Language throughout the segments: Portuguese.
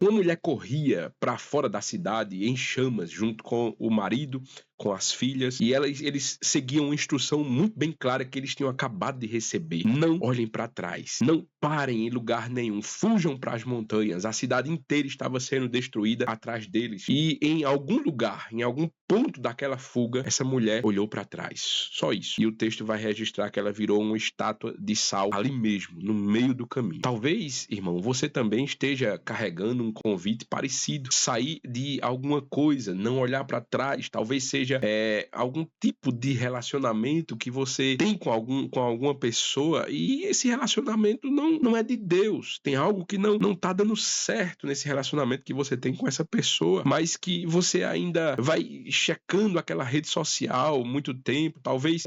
Uma mulher corria para fora da cidade em chamas, junto com o marido, com as filhas, e eles seguiam uma instrução muito bem clara que eles tinham acabado de receber. Não olhem para trás, não parem em lugar nenhum, fujam para as montanhas. A cidade inteira estava sendo destruída atrás deles. E em algum lugar, em algum ponto daquela fuga, essa mulher olhou para trás. Só isso. E o texto vai registrar que ela virou uma estátua de sal ali mesmo, no meio do caminho. Talvez, irmão, você também esteja carregando um convite parecido. Sair de alguma coisa, não olhar para trás, talvez seja algum tipo de relacionamento que você tem com alguma pessoa e esse relacionamento não é de Deus. Tem algo que não tá dando certo nesse relacionamento que você tem com essa pessoa, mas que você ainda vai checando aquela rede social muito tempo. Talvez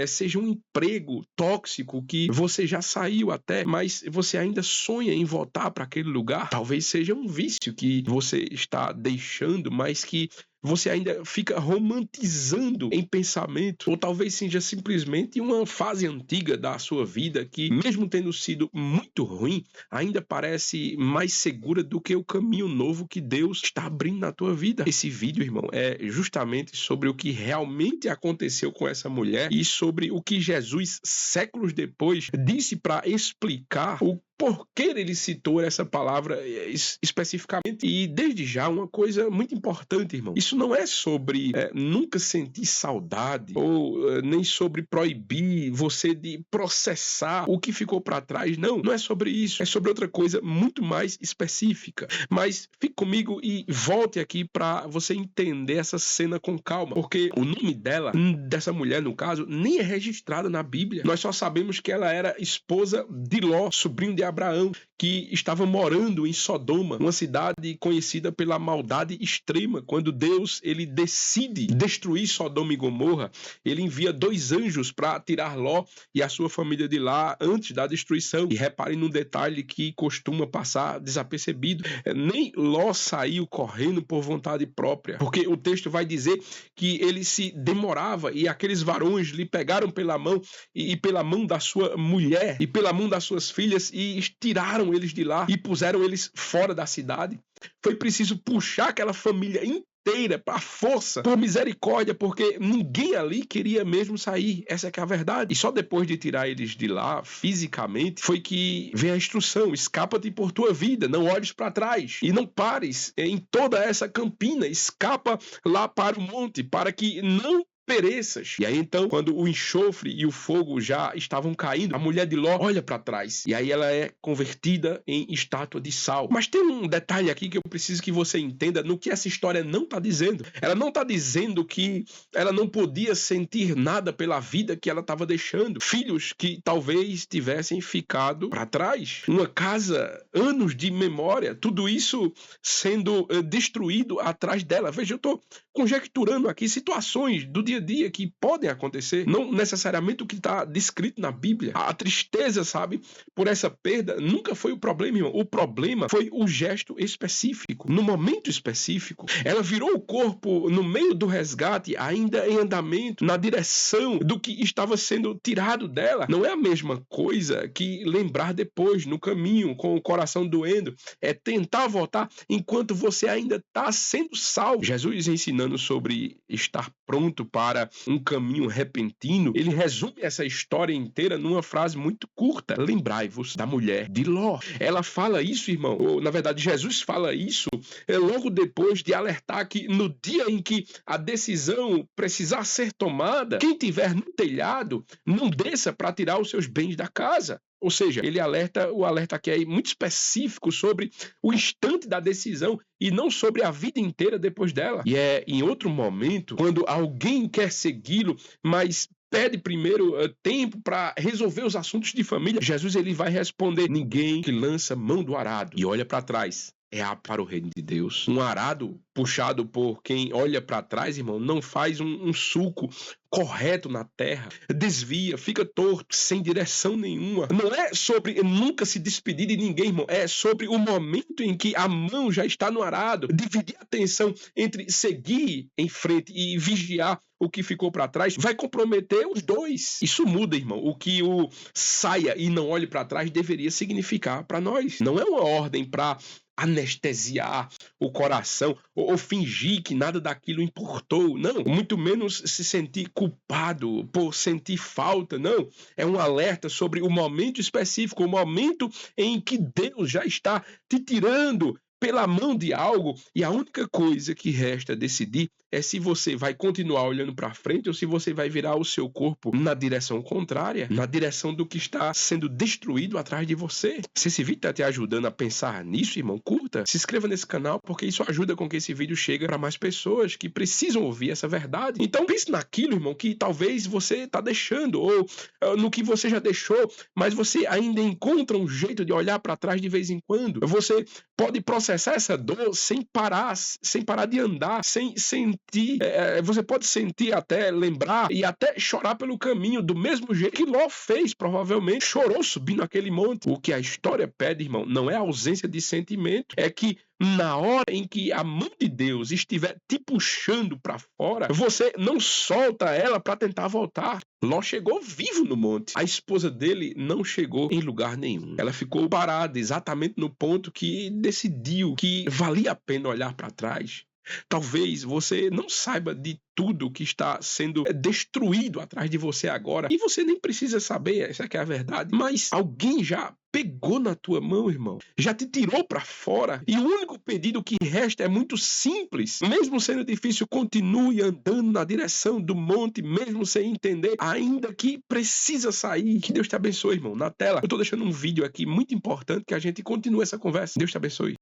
seja um emprego tóxico que você já saiu até, mas você ainda sonha em voltar para aquele lugar. Talvez seja um vício que você está deixando, mas que você ainda fica romantizando em pensamento, ou talvez seja simplesmente uma fase antiga da sua vida que, mesmo tendo sido muito ruim, ainda parece mais segura do que o caminho novo que Deus está abrindo na tua vida. Esse vídeo, irmão, é justamente sobre o que realmente aconteceu com essa mulher e sobre o que Jesus, séculos depois, disse para explicar o porquê ele citou essa palavra especificamente. E desde já, uma coisa muito importante, irmão. Isso não é sobre nunca sentir saudade ou nem sobre proibir você de processar o que ficou para trás. Não é sobre isso. É sobre outra coisa muito mais específica. Mas fique comigo e volte aqui para você entender essa cena com calma. Porque o nome dela, dessa mulher no caso, nem é registrado na Bíblia. Nós só sabemos que ela era esposa de Ló, sobrinho de Abraão, que estava morando em Sodoma, uma cidade conhecida pela maldade extrema. Quando Deus ele decide destruir Sodoma e Gomorra, ele envia 2 anjos para tirar Ló e a sua família de lá antes da destruição. E reparem num detalhe que costuma passar desapercebido. Nem Ló saiu correndo por vontade própria, porque o texto vai dizer que ele se demorava e aqueles varões lhe pegaram pela mão e pela mão da sua mulher e pela mão das suas filhas e tiraram eles de lá e puseram eles fora da cidade. Foi preciso puxar aquela família inteira para força, por misericórdia, porque ninguém ali queria mesmo sair. Essa é que é a verdade. E só depois de tirar eles de lá fisicamente foi que veio a instrução: escapa-te por tua vida, não olhes para trás e não pares em toda essa campina, escapa lá para o monte, para que não pereças. E aí então, quando o enxofre e o fogo já estavam caindo, a mulher de Ló olha para trás e aí ela é convertida em estátua de sal. Mas tem um detalhe aqui que eu preciso que você entenda no que essa história não está dizendo. Ela não está dizendo que ela não podia sentir nada pela vida que ela estava deixando, filhos que talvez tivessem ficado para trás, uma casa, anos de memória, tudo isso sendo destruído atrás dela. Veja, eu estou conjecturando aqui situações do dia a dia que podem acontecer, não necessariamente o que está descrito na Bíblia. A tristeza, sabe, por essa perda nunca foi o problema, irmão. O problema foi o gesto específico, no momento específico. Ela virou o corpo no meio do resgate, ainda em andamento, na direção do que estava sendo tirado dela. Não é a mesma coisa que lembrar depois, no caminho, com o coração doendo. É tentar voltar enquanto você ainda está sendo salvo. Jesus ensinando sobre estar pronto para um caminho repentino, ele resume essa história inteira numa frase muito curta: lembrai-vos da mulher de Ló. Ela fala isso, irmão, ou na verdade Jesus fala isso logo depois de alertar que no dia em que a decisão precisar ser tomada, quem tiver no telhado não desça para tirar os seus bens da casa. Ou seja, o alerta aqui é muito específico sobre o instante da decisão e não sobre a vida inteira depois dela. E é em outro momento, quando alguém quer segui-lo, mas pede primeiro tempo para resolver os assuntos de família, Jesus ele vai responder: ninguém que lança mão do arado e olha para trás é apto para o reino de Deus. Um arado puxado por quem olha para trás, irmão, não faz um sulco correto na terra, desvia, fica torto, sem direção nenhuma. Não é sobre nunca se despedir de ninguém, irmão, é sobre o momento em que a mão já está no arado, dividir a atenção entre seguir em frente e vigiar o que ficou para trás, vai comprometer os dois. Isso muda, irmão, o que o saia e não olhe para trás deveria significar para nós. Não é uma ordem para anestesiar o coração ou fingir que nada daquilo importou. Não, muito menos se sentir culpado por sentir falta. Não, é um alerta sobre o momento específico, o momento em que Deus já está te tirando pela mão de algo, e a única coisa que resta decidir é se você vai continuar olhando para frente ou se você vai virar o seu corpo na direção contrária, na direção do que está sendo destruído atrás de você. Se esse vídeo está te ajudando a pensar nisso, irmão, curta, se inscreva nesse canal, porque isso ajuda com que esse vídeo chegue para mais pessoas que precisam ouvir essa verdade. Então pense naquilo, irmão, que talvez você está deixando, ou no que você já deixou, mas você ainda encontra um jeito de olhar para trás de vez em quando. Você pode processar essa dor sem parar de andar, sem sentir. Você pode sentir, até lembrar e até chorar pelo caminho, do mesmo jeito que Ló fez, provavelmente chorou subindo aquele monte. O que a história pede, irmão, não é a ausência de sentimento, é que na hora em que a mão de Deus estiver te puxando para fora, você não solta ela para tentar voltar. Ló chegou vivo no monte. A esposa dele não chegou em lugar nenhum. Ela ficou parada exatamente no ponto que decidiu que valia a pena olhar para trás. Talvez você não saiba de tudo que está sendo destruído atrás de você agora, e você nem precisa saber, essa é a verdade, mas alguém já pegou na tua mão, irmão, já te tirou para fora, e o único pedido que resta é muito simples. Mesmo sendo difícil, continue andando na direção do monte, mesmo sem entender, ainda que precisa sair. Que Deus te abençoe, irmão. Na tela eu estou deixando um vídeo aqui muito importante que a gente continue essa conversa. Deus te abençoe.